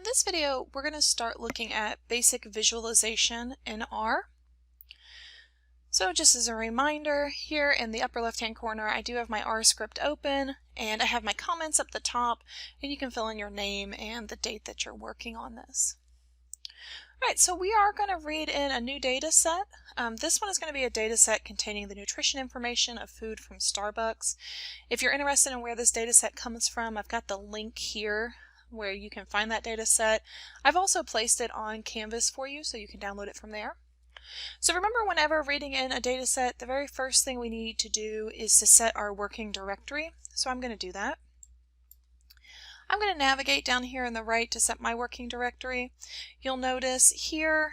this video, we're going to start looking at basic visualization in R. So just as a reminder, here in the upper left-hand corner, I do have my R script open, and I have my comments up the top, and you can fill in your name and the date that you're working on this. All right, so we are going to read in a new data set. This one is going to be a data set containing the nutrition information of food from Starbucks. If you're interested in where this data set comes from, I've got the link here where you can find that data set. I've also placed it on Canvas for you so you can download it from there. So remember, whenever reading in a data set, the very first thing we need to do is to set our working directory. So I'm going to do that. I'm going to navigate down here on the right to set my working directory. You'll notice here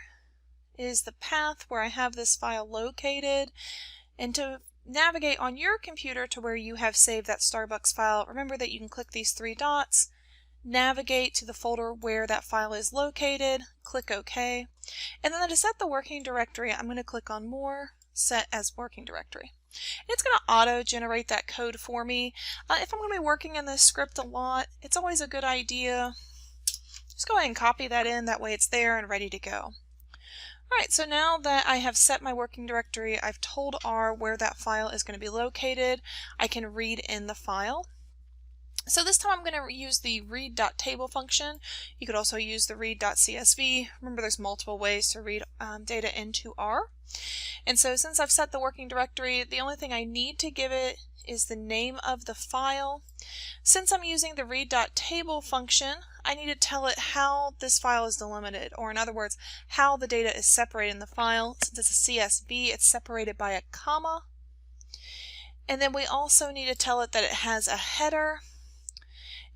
is the path where I have this file located. And to navigate on your computer to where you have saved that Starbucks file, remember that you can click these three dots, navigate to the folder where that file is located, click OK. And then to set the working directory, I'm going to click on More, Set as Working Directory. And it's going to auto-generate that code for me. If I'm going to be working in this script a lot, it's always a good idea. Just go ahead and copy that in, that way it's there and ready to go. Alright, so now that I have set my working directory, I've told R where that file is going to be located, I can read in the file. So this time I'm going to use the read.table function. You could also use the read.csv. Remember, there's multiple ways to read data into R. And so since I've set the working directory, the only thing I need to give it is the name of the file. Since I'm using the read.table function, I need to tell it how this file is delimited, or in other words, how the data is separated in the file. Since it's a CSV, it's separated by a comma. And then we also need to tell it that it has a header.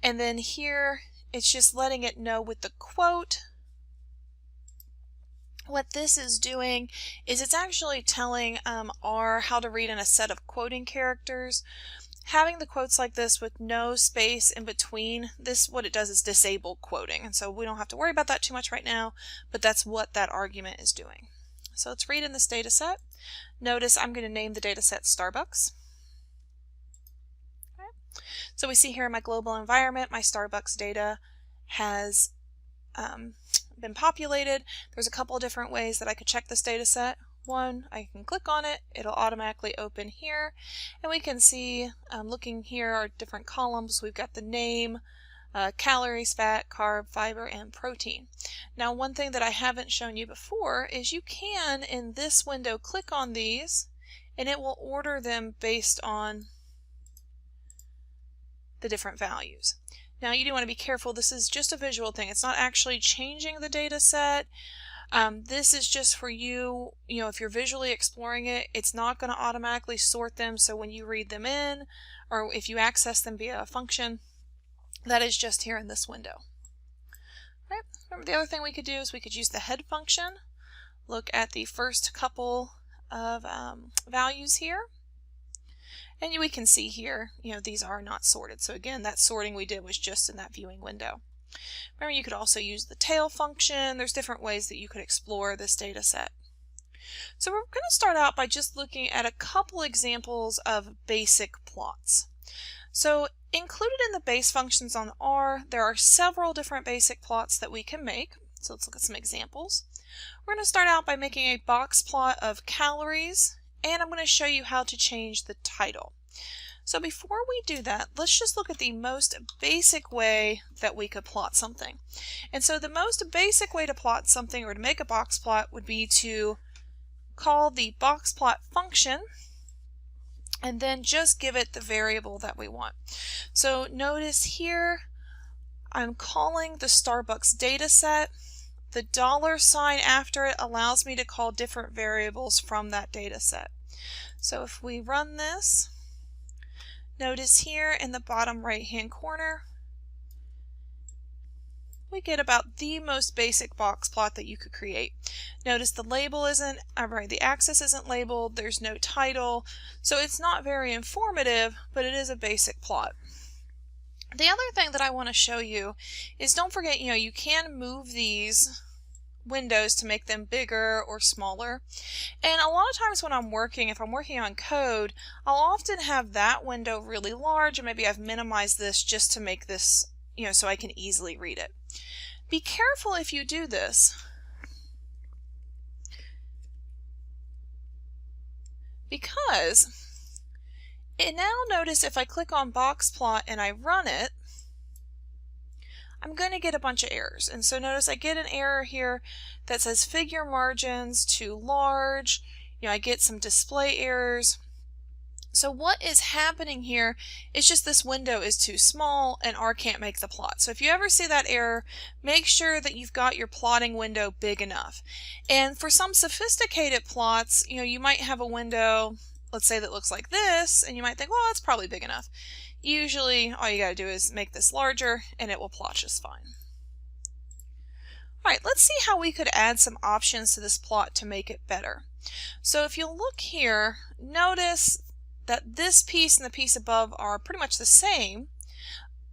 And then here, it's just letting it know with the quote. What this is doing is it's actually telling R how to read in a set of quoting characters. Having the quotes like this with no space in between, what it does is disable quoting. And so we don't have to worry about that too much right now, but that's what that argument is doing. So let's read in this data set. Notice I'm going to name the data set Starbucks. So we see here in my global environment, my Starbucks data has been populated. There's a couple of different ways that I could check this data set. One, I can click on it, it'll automatically open here, and we can see, looking here are different columns. We've got the name, calories, fat, carb, fiber, and protein. Now, one thing that I haven't shown you before is you can, in this window, click on these, and it will order them based on the different values. Now, you do want to be careful. This is just a visual thing. It's not actually changing the data set. This is just for you, if you're visually exploring it, it's not going to automatically sort them. So when you read them in, or if you access them via a function, that is just here in this window. All right. Remember, the other thing we could do is we could use the head function. Look at the first couple of values here. And we can see here, these are not sorted. So again, that sorting we did was just in that viewing window. Remember, you could also use the tail function. There's different ways that you could explore this data set. So we're going to start out by just looking at a couple examples of basic plots. So included in the base functions on R, there are several different basic plots that we can make. So let's look at some examples. We're going to start out by making a box plot of calories, and I'm going to show you how to change the title. So before we do that, let's just look at the most basic way that we could plot something. And so the most basic way to plot something, or to make a box plot, would be to call the box plot function and then just give it the variable that we want. So notice here I'm calling the Starbucks data set. The $ after it allows me to call different variables from that data set. So if we run this, notice here in the bottom right hand corner, we get about the most basic box plot that you could create. Notice the label isn't, the axis isn't labeled, there's no title, so it's not very informative, but it is a basic plot. The other thing that I want to show you is, don't forget, you can move these windows to make them bigger or smaller. And a lot of times when I'm working, if I'm working on code, I'll often have that window really large, and maybe I've minimized this just to make this so I can easily read it. Be careful if you do this, because now notice if I click on box plot and I run it, I'm going to get a bunch of errors. And so notice I get an error here that says figure margins too large. I get some display errors. So what is happening here is just this window is too small and R can't make the plot. So if you ever see that error, make sure that you've got your plotting window big enough. And for some sophisticated plots, you might have a window, let's say, that looks like this, and you might think, well, that's probably big enough. Usually all you got to do is make this larger and it will plot just fine. Alright, let's see how we could add some options to this plot to make it better. So if you look here, notice that this piece and the piece above are pretty much the same,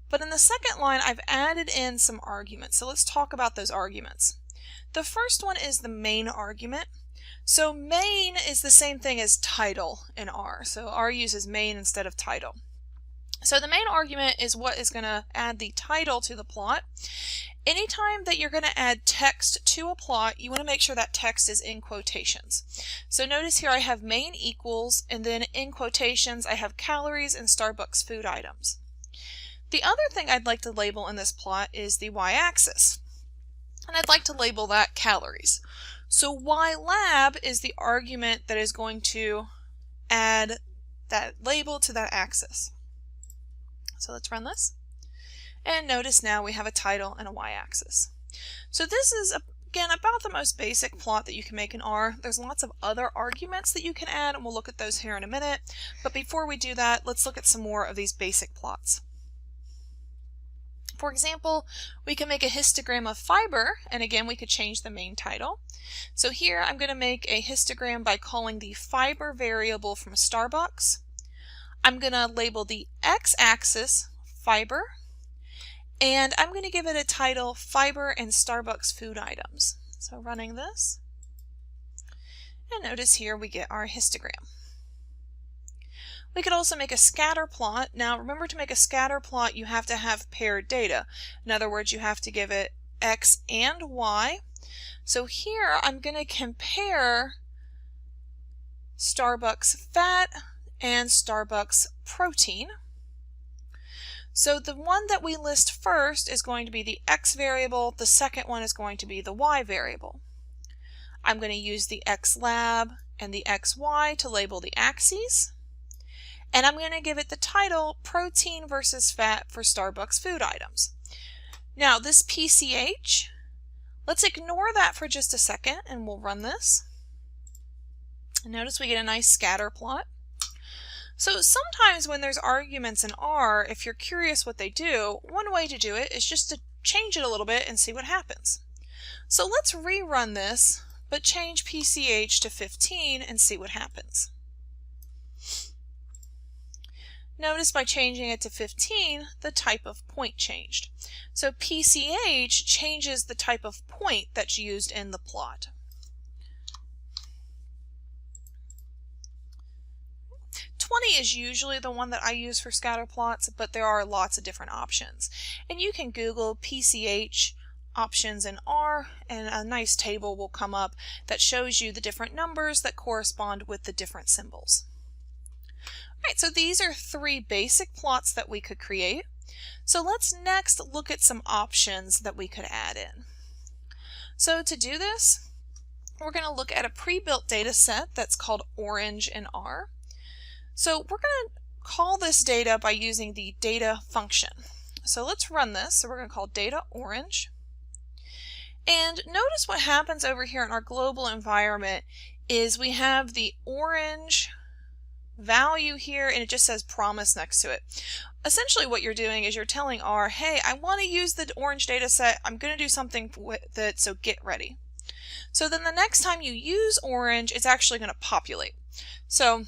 but in the second line I've added in some arguments. So let's talk about those arguments. The first one is the main argument. So main is the same thing as title in R. So R uses main instead of title. So the main argument is what is going to add the title to the plot. Anytime that you're going to add text to a plot, you want to make sure that text is in quotations. So notice here I have main equals, and then in quotations I have calories and Starbucks food items. The other thing I'd like to label in this plot is the y-axis, and I'd like to label that calories. So y-lab is the argument that is going to add that label to that axis. So let's run this. And notice now we have a title and a y-axis. So this is, again, about the most basic plot that you can make in R. There's lots of other arguments that you can add, and we'll look at those here in a minute. But before we do that, let's look at some more of these basic plots. For example, we can make a histogram of fiber, and again, we could change the main title. So here I'm going to make a histogram by calling the fiber variable from Starbucks. I'm going to label the x-axis fiber, and I'm going to give it a title, Fiber and Starbucks Food Items. So running this, and notice here we get our histogram. We could also make a scatter plot. Now remember, to make a scatter plot you have to have paired data. In other words, you have to give it x and y. So here I'm going to compare Starbucks fat and Starbucks protein. So the one that we list first is going to be the x variable, the second one is going to be the y variable. I'm going to use the x lab and the xy to label the axes, and I'm going to give it the title, Protein versus Fat for Starbucks Food Items. Now this PCH, let's ignore that for just a second and we'll run this. And notice we get a nice scatter plot. So sometimes when there's arguments in R, if you're curious what they do, one way to do it is just to change it a little bit and see what happens. So let's rerun this, but change PCH to 15 and see what happens. Notice by changing it to 15, the type of point changed. So PCH changes the type of point that's used in the plot. 20 is usually the one that I use for scatter plots, but there are lots of different options. And you can Google PCH options in R, and a nice table will come up that shows you the different numbers that correspond with the different symbols. Alright, so these are three basic plots that we could create. So let's next look at some options that we could add in. So to do this, we're going to look at a pre-built data set that's called Orange in R. So we're going to call this data by using the data function. So let's run this. So we're going to call data orange. And notice what happens over here in our global environment is we have the orange value here, and it just says promise next to it. Essentially what you're doing is you're telling R, hey, I want to use the orange data set. I'm going to do something with it, so get ready. So then the next time you use orange, it's actually going to populate. So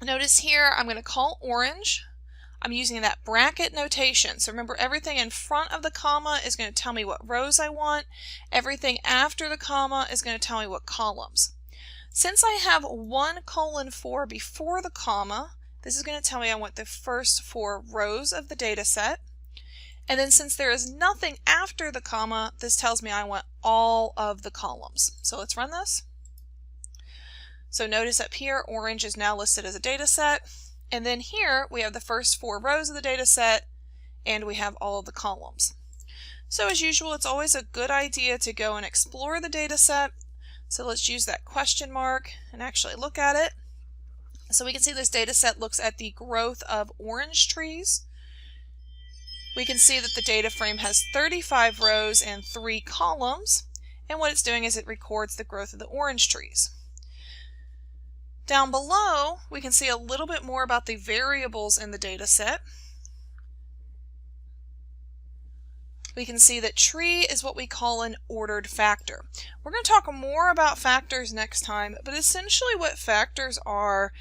notice here, I'm going to call orange. I'm using that bracket notation. So remember, everything in front of the comma is going to tell me what rows I want. Everything after the comma is going to tell me what columns. Since I have 1:4 before the comma, this is going to tell me I want the first 4 rows of the data set. And then since there is nothing after the comma, this tells me I want all of the columns. So let's run this. So notice up here, orange is now listed as a data set. And then here we have the first 4 rows of the data set, and we have all of the columns. So as usual, it's always a good idea to go and explore the data set. So let's use that question mark and actually look at it. So we can see this data set looks at the growth of orange trees. We can see that the data frame has 35 rows and 3 columns. And what it's doing is it records the growth of the orange trees. Down below, we can see a little bit more about the variables in the data set. We can see that tree is what we call an ordered factor. We're going to talk more about factors next time, but essentially what factors are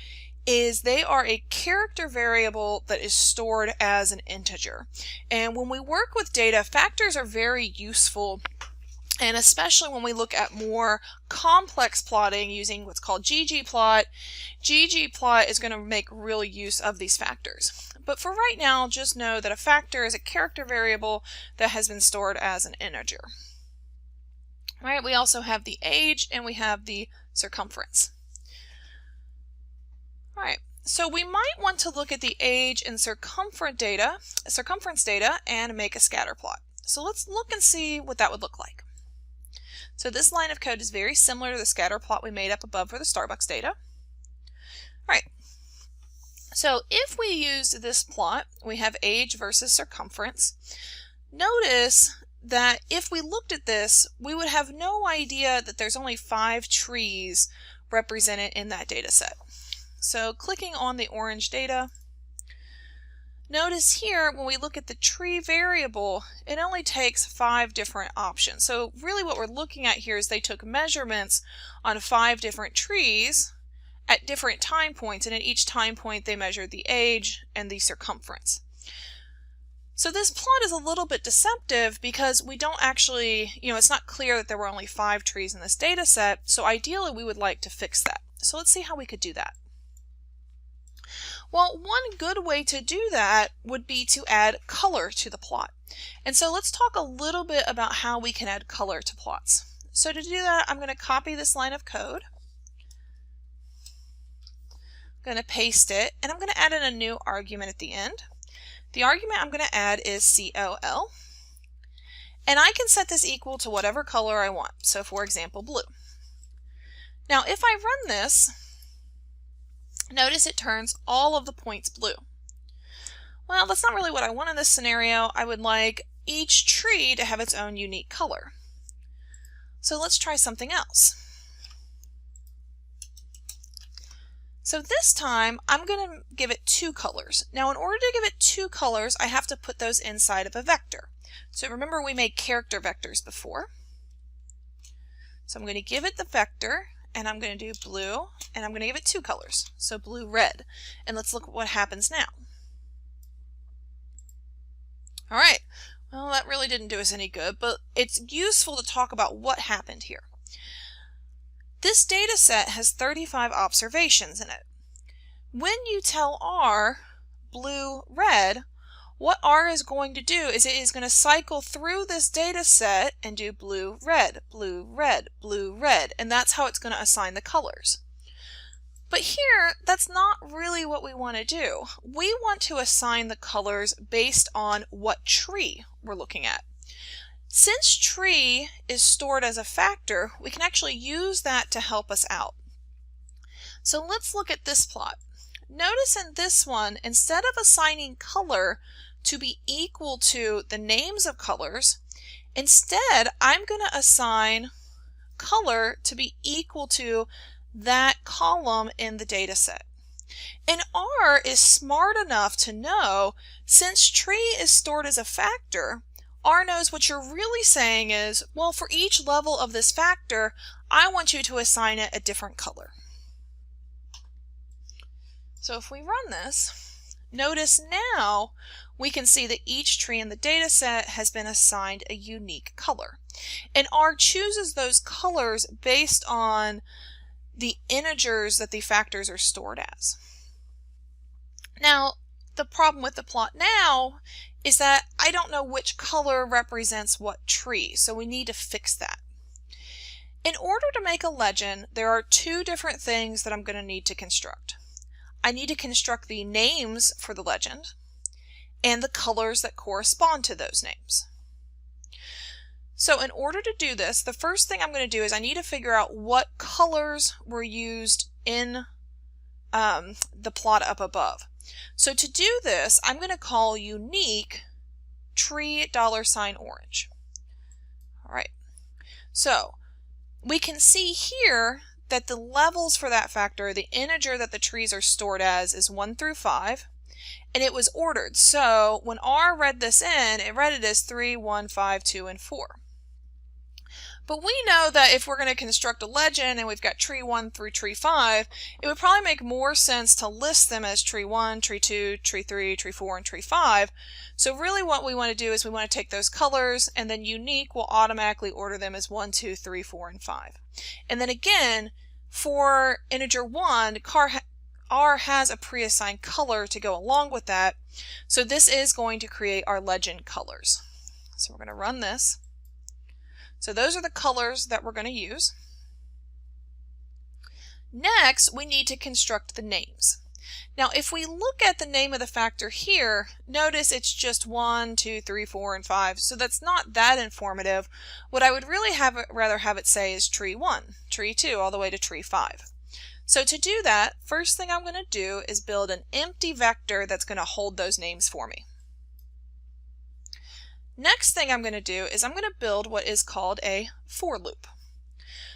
is they are a character variable that is stored as an integer. And when we work with data, factors are very useful, and especially when we look at more complex plotting using what's called ggplot. ggplot is going to make real use of these factors. But for right now, just know that a factor is a character variable that has been stored as an integer. All right, we also have the age and we have the circumference. All right, so we might want to look at the age and circumference data and make a scatter plot. So let's look and see what that would look like. So this line of code is very similar to the scatter plot we made up above for the Starbucks data. All right. So if we used this plot, we have age versus circumference. Notice that if we looked at this, we would have no idea that there's only 5 trees represented in that data set. So clicking on the orange data, notice here when we look at the tree variable, it only takes 5 different options. So really what we're looking at here is they took measurements on 5 different trees at different time points, and at each time point they measured the age and the circumference. So this plot is a little bit deceptive because we don't actually, it's not clear that there were only 5 trees in this data set, so ideally we would like to fix that. So let's see how we could do that. Well, one good way to do that would be to add color to the plot. And so let's talk a little bit about how we can add color to plots. So to do that, I'm going to copy this line of code. I'm going to paste it, and I'm going to add in a new argument at the end. The argument I'm going to add is COL, and I can set this equal to whatever color I want. So for example, blue. Now if I run this, notice it turns all of the points blue. Well, that's not really what I want in this scenario. I would like each tree to have its own unique color. So let's try something else. So this time, I'm going to give it 2 colors. Now in order to give it 2 colors, I have to put those inside of a vector. So remember we made character vectors before. So I'm going to give it the vector, and I'm going to do blue, and I'm going to give it 2 colors. So blue, red. And let's look at what happens now. All right, well that really didn't do us any good, but it's useful to talk about what happened here. This data set has 35 observations in it. When you tell R, blue, red, what R is going to do is it is going to cycle through this data set and do blue, red, blue, red, blue, red, and that's how it's going to assign the colors. But here, that's not really what we want to do. We want to assign the colors based on what tree we're looking at. Since tree is stored as a factor, we can actually use that to help us out. So let's look at this plot. Notice in this one, instead of assigning color to be equal to the names of colors, instead I'm going to assign color to be equal to that column in the data set. And R is smart enough to know, since tree is stored as a factor, R knows what you're really saying is, well, for each level of this factor, I want you to assign it a different color. So if we run this, notice now we can see that each tree in the data set has been assigned a unique color. And R chooses those colors based on the integers that the factors are stored as. Now, the problem with the plot now is that I don't know which color represents what tree, so we need to fix that. In order to make a legend, there are two different things that I'm going to need to construct. I need to construct the names for the legend and the colors that correspond to those names. So in order to do this, the first thing I'm going to do is I need to figure out what colors were used in the plot up above. So to do this, I'm going to call unique tree $orange. All right. So we can see here that the levels for that factor, the integer that the trees are stored as, is 1 through 5, and it was ordered. So when R read this in, it read it as 3, 1, 5, 2, and 4. But we know that if we're going to construct a legend and we've got tree 1 through tree 5, it would probably make more sense to list them as tree 1, tree 2, tree 3, tree 4, and tree 5. So really what we want to do is we want to take those colors, and then unique will automatically order them as 1, 2, 3, 4, and 5. And then again, for integer 1, R has a pre-assigned color to go along with that. So this is going to create our legend colors. So we're going to run this. So those are the colors that we're going to use. Next, we need to construct the names. Now, if we look at the name of the factor here, notice it's just 1, 2, 3, 4, and 5. So that's not that informative. What I would really rather have it say is tree 1, tree 2, all the way to tree 5. So to do that, first thing I'm going to do is build an empty vector that's going to hold those names for me. Next thing I'm going to do is I'm going to build what is called a for loop.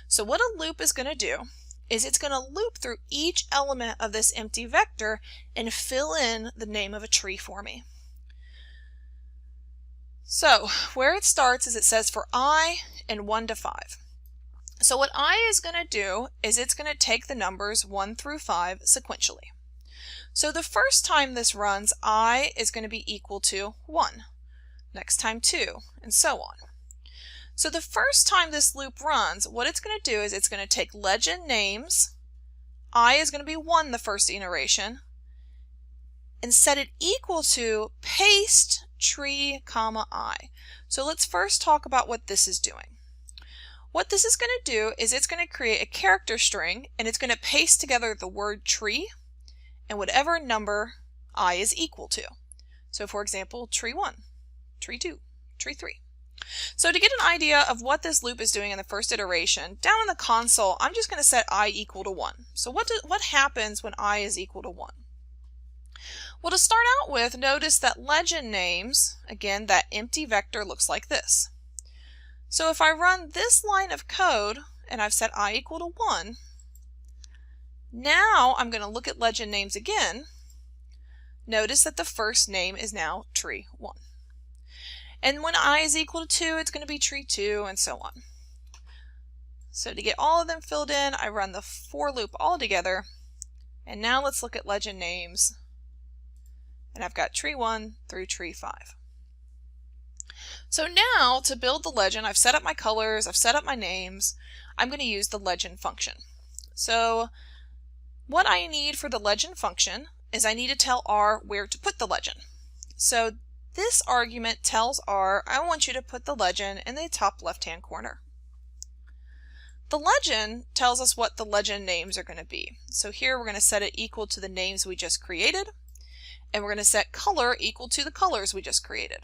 So what a loop is going to do is it's going to loop through each element of this empty vector and fill in the name of a tree for me. So where it starts is it says for I and 1 to 5. So what I is going to do is it's going to take the numbers 1 through 5 sequentially. So the first time this runs, I is going to be equal to 1. Next time 2, and so on. So the first time this loop runs, what it's going to do is it's going to take legend names, I is going to be 1 the first iteration, and set it equal to paste tree, comma, I. So let's first talk about what this is doing. What this is going to do is it's going to create a character string, and it's going to paste together the word tree and whatever number I is equal to. So for example, tree 1. Tree 2, tree 3. So to get an idea of what this loop is doing in the first iteration, down in the console, I'm just going to set I equal to 1. So what happens when I is equal to 1? Well, to start out with, notice that legend names, again, that empty vector looks like this. So if I run this line of code, and I've set I equal to 1, now I'm going to look at legend names again. Notice that the first name is now tree 1. And when I is equal to 2, it's going to be tree 2, and so on. So to get all of them filled in, I run the for loop all together. And now let's look at legend names. And I've got tree 1 through tree 5. So now to build the legend, I've set up my colors, I've set up my names. I'm going to use the legend function. So what I need for the legend function is I need to tell R where to put the legend. So this argument tells R, I want you to put the legend in the top left-hand corner. The legend tells us what the legend names are going to be. So here we're going to set it equal to the names we just created, and we're going to set color equal to the colors we just created.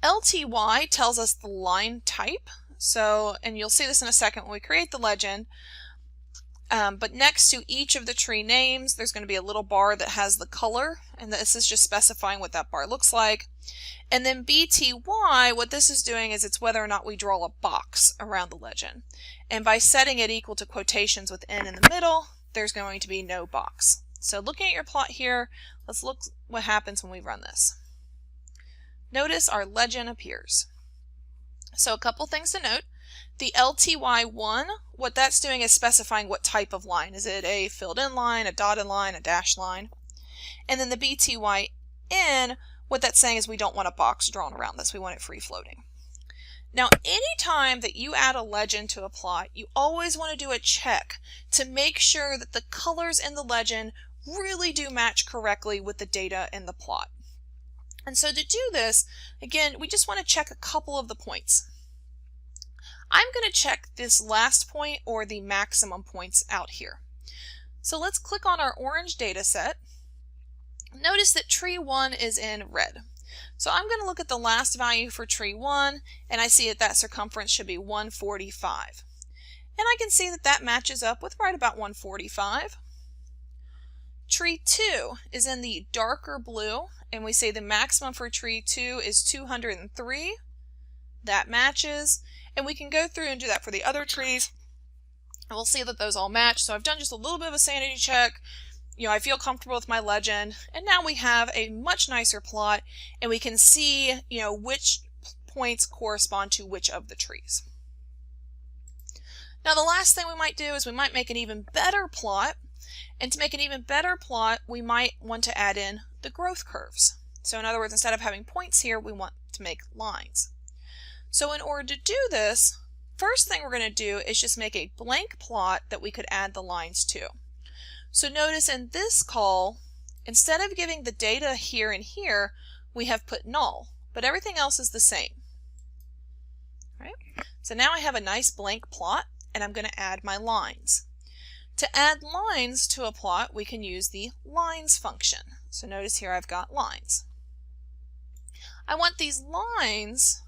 LTY tells us the line type. So, and you'll see this in a second when we create the legend. But next to each of the tree names, there's going to be a little bar that has the color, and this is just specifying what that bar looks like. And then BTY, what this is doing is it's whether or not we draw a box around the legend. And by setting it equal to quotations with N in the middle, there's going to be no box. So looking at your plot here, let's look what happens when we run this. Notice our legend appears. So a couple things to note. The LTY1, what that's doing is specifying what type of line. Is it a filled in line, a dotted line, a dashed line? And then the BTYN, what that's saying is we don't want a box drawn around this. We want it free floating. Now, anytime that you add a legend to a plot, you always want to do a check to make sure that the colors in the legend really do match correctly with the data in the plot. And so to do this, again, we just want to check a couple of the points. I'm going to check this last point or the maximum points out here. So let's click on our orange data set. Notice that tree 1 is in red. So I'm going to look at the last value for tree 1, and I see that that circumference should be 145. And I can see that that matches up with right about 145. Tree 2 is in the darker blue, and we say the maximum for tree 2 is 203. That matches, and we can go through and do that for the other trees, and we'll see that those all match. So I've done just a little bit of a sanity check. I feel comfortable with my legend, and now we have a much nicer plot, and we can see, which points correspond to which of the trees. Now the last thing we might do is we might make an even better plot, and to make an even better plot, we might want to add in the growth curves. So in other words, instead of having points here, we want to make lines. So in order to do this, first thing we're going to do is just make a blank plot that we could add the lines to. So notice in this call, instead of giving the data here and here, we have put null, but everything else is the same. All right? So now I have a nice blank plot, and I'm going to add my lines. To add lines to a plot, we can use the lines function. So notice here I've got lines. I want these lines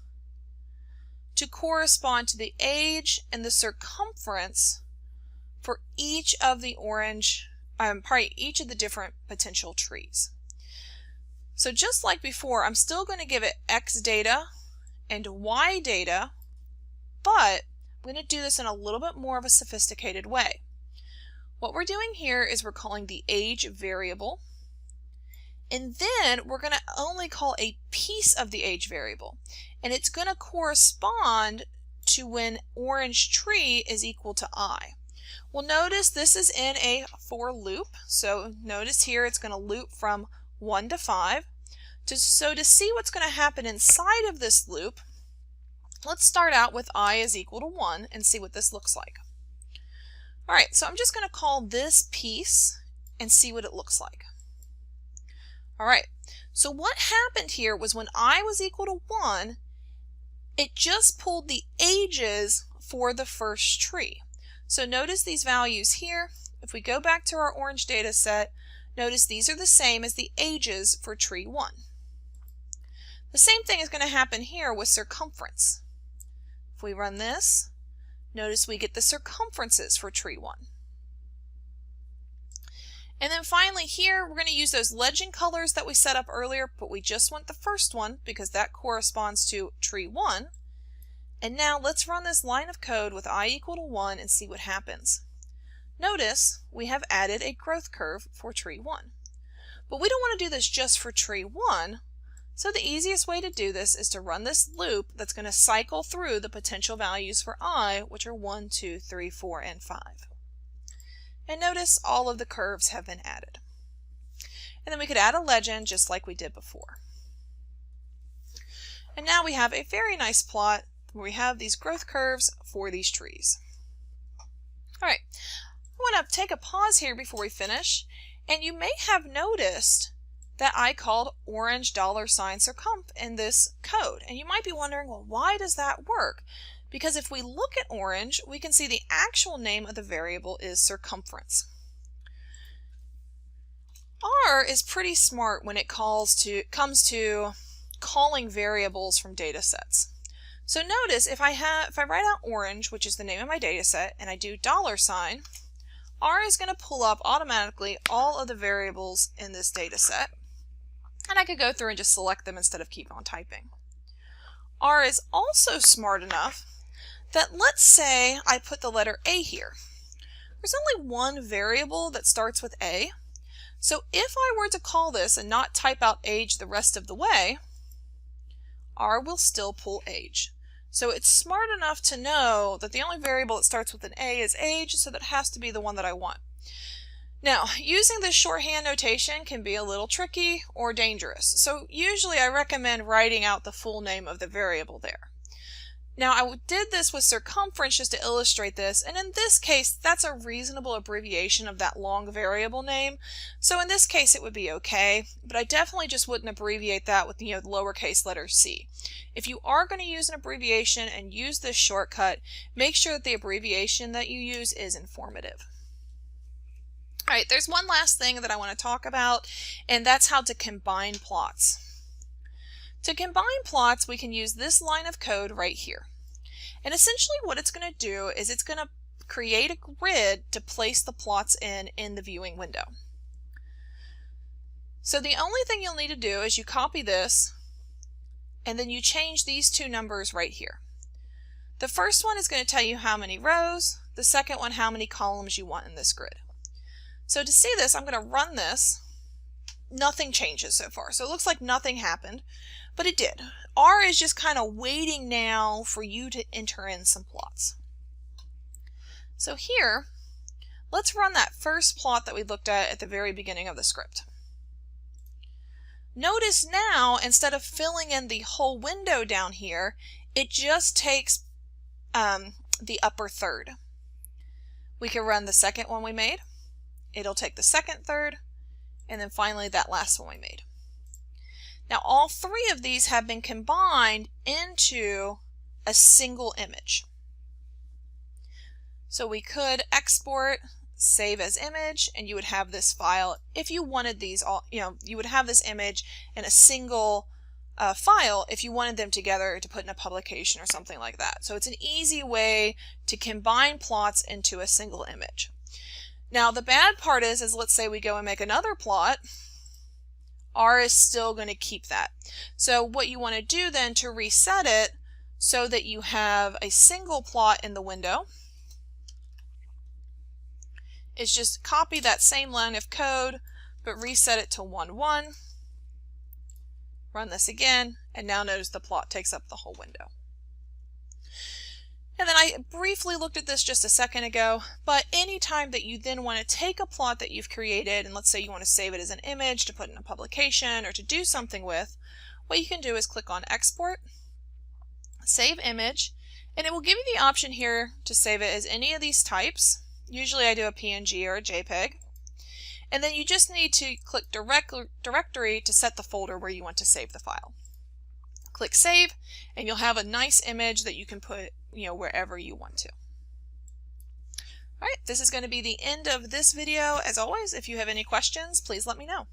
to correspond to the age and the circumference for each of the each of the different potential trees. So just like before, I'm still going to give it X data and Y data, but I'm going to do this in a little bit more of a sophisticated way. What we're doing here is we're calling the age variable, and then we're going to only call a piece of the age variable, and it's going to correspond to when orange tree is equal to I. Well, notice this is in a for loop, so notice here it's going to loop from 1 to 5. So to see what's going to happen inside of this loop, let's start out with I is equal to 1 and see what this looks like. All right, so I'm just going to call this piece and see what it looks like. All right, so what happened here was when I was equal to 1, it just pulled the ages for the first tree. So notice these values here. If we go back to our orange data set, notice these are the same as the ages for tree 1. The same thing is going to happen here with circumference. If we run this, notice we get the circumferences for tree 1. And then finally here, we're going to use those legend colors that we set up earlier, but we just want the first one because that corresponds to tree 1. And now let's run this line of code with I equal to 1 and see what happens. Notice we have added a growth curve for tree 1. But we don't want to do this just for tree 1, so the easiest way to do this is to run this loop that's going to cycle through the potential values for I, which are 1, 2, 3, 4, and 5. And notice all of the curves have been added. And then we could add a legend just like we did before. And now we have a very nice plot where we have these growth curves for these trees. All right, I want to take a pause here before we finish, and you may have noticed that I called orange $circumf in this code. And you might be wondering, well, why does that work? Because if we look at orange, we can see the actual name of the variable is circumference. R is pretty smart when it comes to calling variables from data sets. So notice if I write out orange, which is the name of my data set, and I do $, R is going to pull up automatically all of the variables in this data set. And I could go through and just select them instead of keep on typing. R is also smart enough that let's say I put the letter A here. There's only one variable that starts with A. So if I were to call this and not type out age the rest of the way, R will still pull age. So it's smart enough to know that the only variable that starts with an A is age, so that has to be the one that I want. Now, using this shorthand notation can be a little tricky or dangerous. So usually I recommend writing out the full name of the variable there. Now I did this with circumference just to illustrate this, and in this case that's a reasonable abbreviation of that long variable name, so in this case it would be okay, but I definitely just wouldn't abbreviate that with the lowercase letter c. If you are going to use an abbreviation and use this shortcut, make sure that the abbreviation that you use is informative. Alright, there's one last thing that I want to talk about, and that's how to combine plots. To combine plots, we can use this line of code right here. And essentially what it's going to do is it's going to create a grid to place the plots in the viewing window. So the only thing you'll need to do is you copy this, and then you change these two numbers right here. The first one is going to tell you how many rows, the second one how many columns you want in this grid. So to see this, I'm going to run this. Nothing changes so far, so it looks like nothing happened, but it did. R is just kind of waiting now for you to enter in some plots. So here, let's run that first plot that we looked at the very beginning of the script. Notice now, instead of filling in the whole window down here, it just takes the upper third. We can run the second one we made. It'll take the second third, and then finally that last one we made. Now all three of these have been combined into a single image. So we could export, save as image, and you would have this file. If you wanted these all, you would have this image in a single file if you wanted them together to put in a publication or something like that. So it's an easy way to combine plots into a single image. Now the bad part is let's say we go and make another plot, R is still going to keep that. So what you want to do then to reset it so that you have a single plot in the window is just copy that same line of code but reset it to 1, 1. Run this again, and now notice the plot takes up the whole window. And then I briefly looked at this just a second ago, but anytime that you then want to take a plot that you've created, and let's say you want to save it as an image to put in a publication or to do something with, what you can do is click on Export, Save Image, and it will give you the option here to save it as any of these types. Usually I do a PNG or a JPEG. And then you just need to click Directory to set the folder where you want to save the file. Click Save, and you'll have a nice image that you can put wherever you want to. Alright, this is going to be the end of this video. As always, if you have any questions, please let me know.